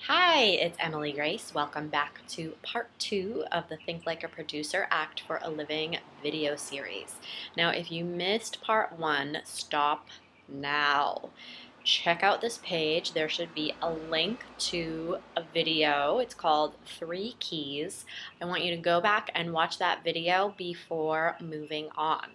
Hi, it's Emily Grace. Welcome back to part 2 of the Think Like a Producer Act for a Living video series. Now, if you missed part 1, stop now. Check out this page. There should be a link to a video. It's called 3 Keys. I want you to go back and watch that video before moving on.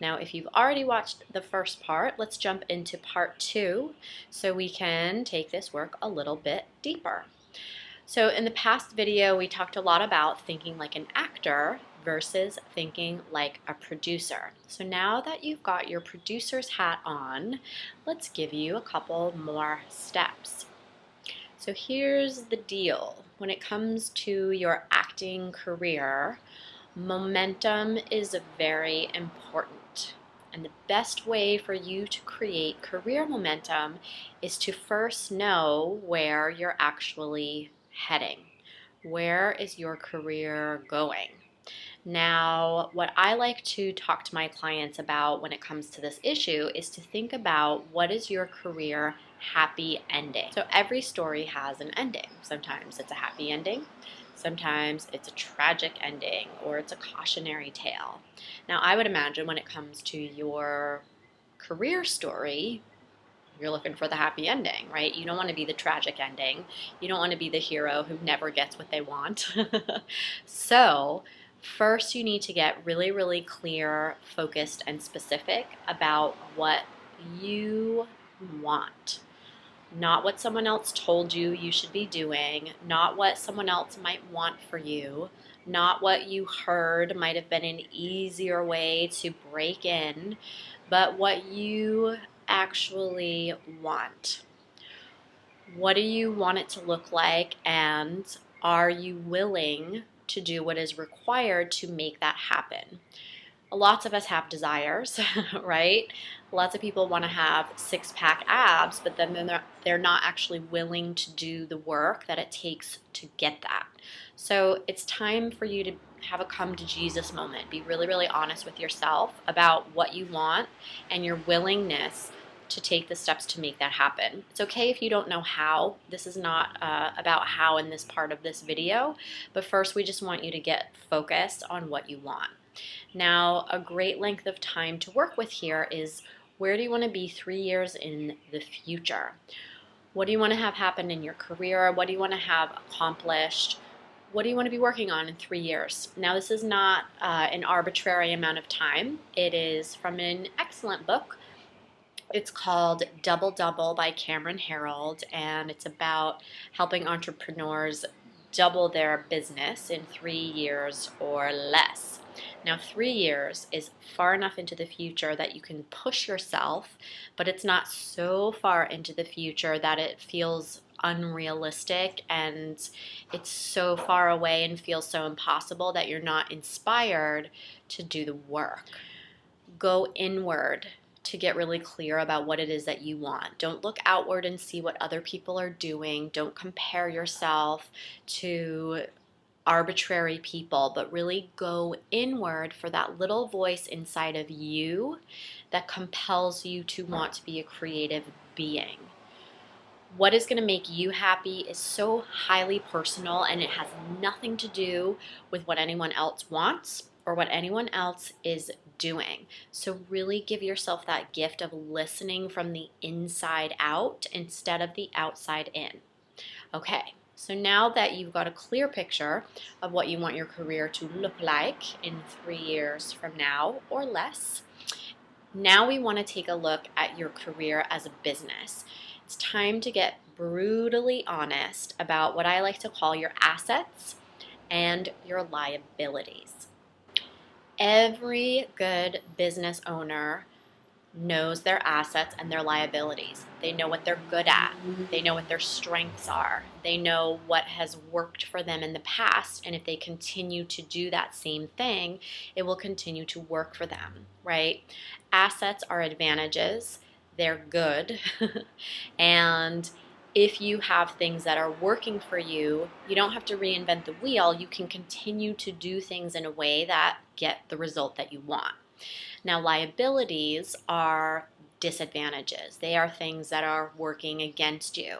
Now, if you've already watched the first part, let's jump into part 2 so we can take this work a little bit deeper. So in the past video, we talked a lot about thinking like an actor versus thinking like a producer. So now that you've got your producer's hat on, let's give you a couple more steps. So here's the deal. When it comes to your acting career, momentum is very important. And the best way for you to create career momentum is to first know where you're actually heading. Where is your career going? Now, what I like to talk to my clients about when it comes to this issue is to think about what is your career happy ending. So every story has an ending. Sometimes it's a happy ending. Sometimes it's a tragic ending or it's a cautionary tale. Now, I would imagine when it comes to your career story, you're looking for the happy ending, right? You don't want to be the tragic ending. You don't want to be the hero who never gets what they want. So, first you need to get really, really clear, focused, and specific about what you want. Not what someone else told you you should be doing, not what someone else might want for you, not what you heard might have been an easier way to break in, but what you actually want. What do you want it to look like, and are you willing to do what is required to make that happen? Lots of us have desires, right? Lots of people want to have six-pack abs, but then they're not actually willing to do the work that it takes to get that. So it's time for you to have a come to Jesus moment. Be really, really honest with yourself about what you want and your willingness to take the steps to make that happen. It's okay if you don't know how. This is not about how in this part of this video, but first we just want you to get focused on what you want. Now, a great length of time to work with here is, where do you want to be 3 years in the future? What do you want to have happen in your career? What do you want to have accomplished? What do you want to be working on in 3 years? Now, this is not an arbitrary amount of time. It is from an excellent book. It's called Double Double by Cameron Herold, and it's about helping entrepreneurs double their business in 3 years or less. Now, 3 years is far enough into the future that you can push yourself, but it's not so far into the future that it feels unrealistic and it's so far away and feels so impossible that you're not inspired to do the work. Go inward to get really clear about what it is that you want. Don't look outward and see what other people are doing. Don't compare yourself to arbitrary people, but really go inward for that little voice inside of you that compels you to want to be a creative being. What is going to make you happy is so highly personal, and it has nothing to do with what anyone else wants or what anyone else is doing. So really give yourself that gift of listening from the inside out instead of the outside in. Okay. So now that you've got a clear picture of what you want your career to look like in 3 years from now or less, now we want to take a look at your career as a business. It's time to get brutally honest about what I like to call your assets and your liabilities. Every good business owner knows their assets and their liabilities. They know what they're good at. They know what their strengths are. They know what has worked for them in the past, and if they continue to do that same thing, it will continue to work for them, right? Assets are advantages. They're good. And if you have things that are working for you, you don't have to reinvent the wheel. You can continue to do things in a way that get the result that you want. Now, liabilities are disadvantages. They are things that are working against you.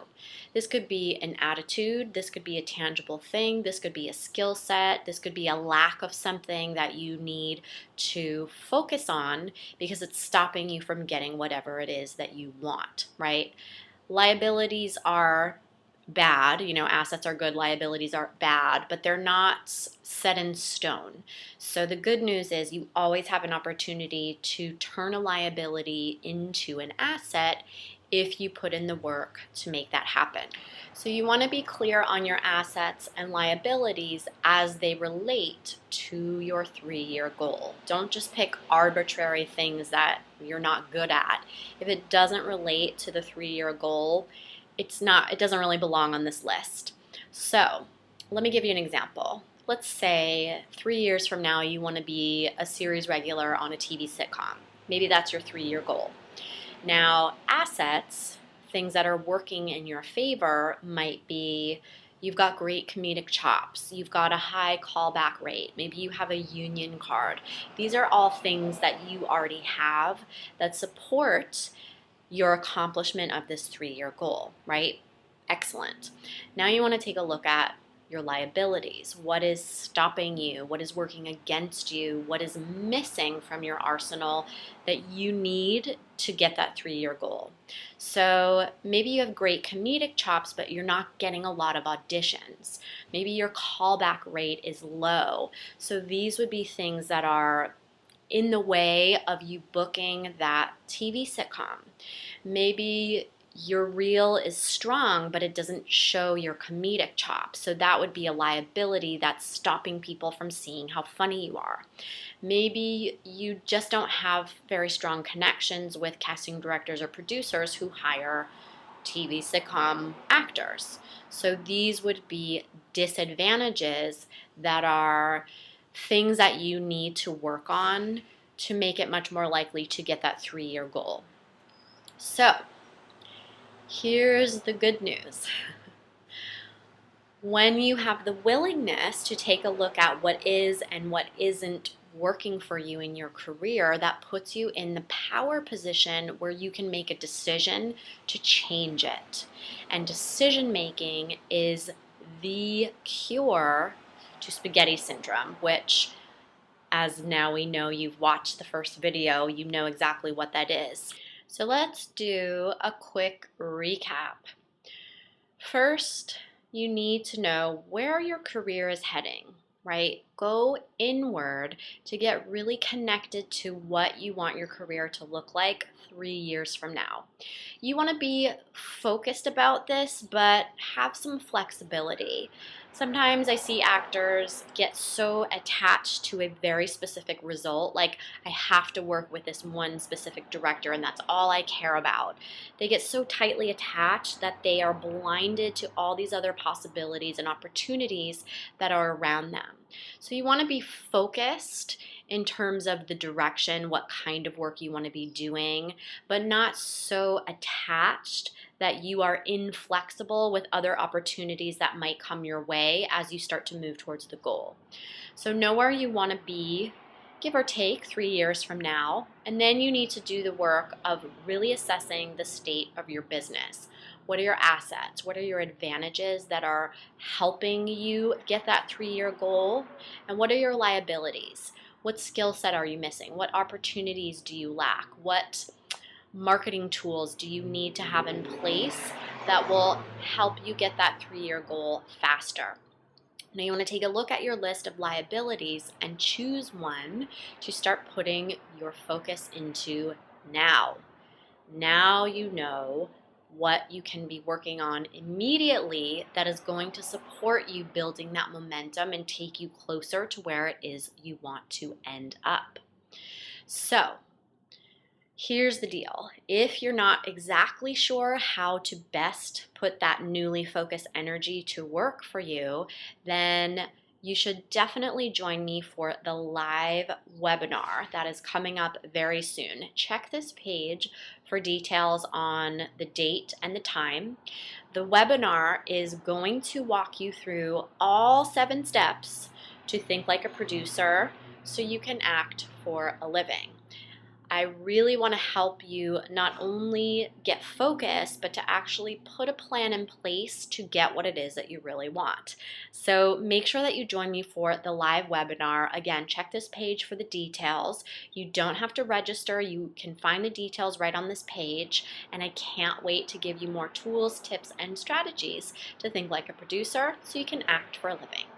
This could be an attitude, this could be a tangible thing, this could be a skill set, this could be a lack of something that you need to focus on because it's stopping you from getting whatever it is that you want, right? Liabilities are bad, assets are good, liabilities are bad, but they're not set in stone. So the good news is you always have an opportunity to turn a liability into an asset if you put in the work to make that happen. So you want to be clear on your assets and liabilities as they relate to your 3-year goal. Don't just pick arbitrary things that you're not good at. If it doesn't relate to the 3-year goal, it doesn't really belong on this list. So let me give you an example. Let's say 3 years from now you want to be a series regular on a TV sitcom. Maybe that's your 3-year goal. Now, assets, things that are working in your favor, might be you've got great comedic chops, you've got a high callback rate, maybe you have a union card. These are all things that you already have that support your accomplishment of this 3-year goal, right? Excellent. Now you want to take a look at your liabilities. What is stopping you? What is working against you? What is missing from your arsenal that you need to get that 3-year goal? So maybe you have great comedic chops, but you're not getting a lot of auditions. Maybe your callback rate is low. So these would be things that are in the way of you booking that TV sitcom. Maybe your reel is strong, but it doesn't show your comedic chops. So that would be a liability that's stopping people from seeing how funny you are. Maybe you just don't have very strong connections with casting directors or producers who hire TV sitcom actors. So these would be disadvantages that are things that you need to work on to make it much more likely to get that 3-year goal. So here's the good news. When you have the willingness to take a look at what is and what isn't working for you in your career, that puts you in the power position where you can make a decision to change it. And decision making is the cure to spaghetti syndrome, which, as now we know, you've watched the first video, you know exactly what that is. So let's do a quick recap. First, you need to know where your career is heading, right? Go inward to get really connected to what you want your career to look like 3 years from now. You want to be focused about this, but have some flexibility. Sometimes I see actors get so attached to a very specific result, like I have to work with this one specific director and that's all I care about. They get so tightly attached that they are blinded to all these other possibilities and opportunities that are around them. So you want to be focused in terms of the direction, what kind of work you want to be doing, but not so attached that you are inflexible with other opportunities that might come your way as you start to move towards the goal. So know where you want to be, give or take 3 years from now, and then you need to do the work of really assessing the state of your business. What are your assets? What are your advantages that are helping you get that 3-year goal? And what are your liabilities? What skill set are you missing? What opportunities do you lack? What marketing tools do you need to have in place that will help you get that 3-year goal faster? Now you want to take a look at your list of liabilities and choose one to start putting your focus into now. Now you know what you can be working on immediately that is going to support you building that momentum and take you closer to where it is you want to end up. So here's the deal. If you're not exactly sure how to best put that newly focused energy to work for you, then you should definitely join me for the live webinar that is coming up very soon. Check this page for details on the date and the time. The webinar is going to walk you through all 7 steps to think like a producer so you can act for a living. I really want to help you not only get focused, but to actually put a plan in place to get what it is that you really want. So make sure that you join me for the live webinar. Again, check this page for the details. You don't have to register. You can find the details right on this page. And I can't wait to give you more tools, tips, and strategies to think like a producer so you can act for a living.